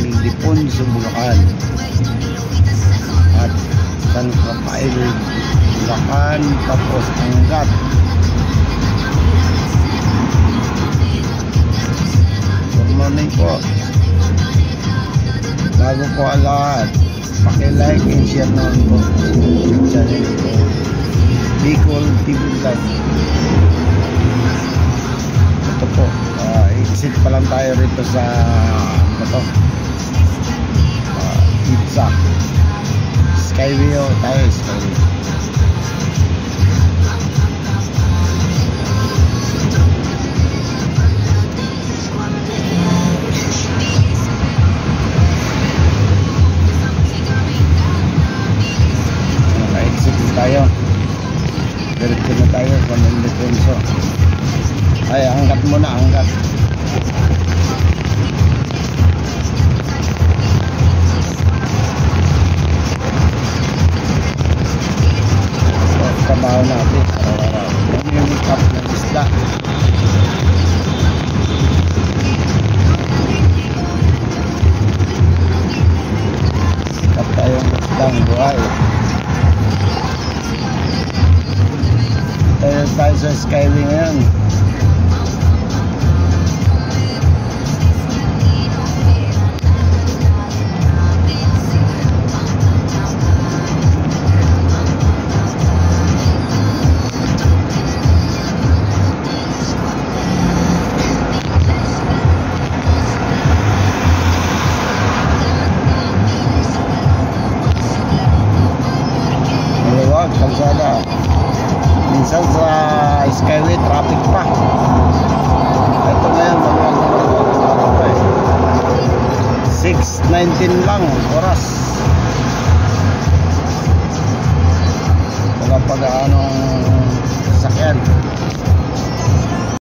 Ildefonso, Bulacan at San Rafael, Bulacan, tapos Angat. Good morning po. Bago po ang lahat, paki-like and share naman po yung channel ko, Bicol TV Vlog. Ito po, exit pa lang tayo rito sa pizza Skyway tayo, Skyway. Tayo diretso na tayo sa Ildefonso. Ay, angkat muna, angkat. Trabaho natin araw-araw. Yung cup ng isda. Cup tayong isdang buhay. Tayo sa Skyway ngayon. Maluwag, kalsada. Minsan sa Skyway traffic pa. Ito ngayon 6:19 lang oras. Wala pa gaanong sasakyan.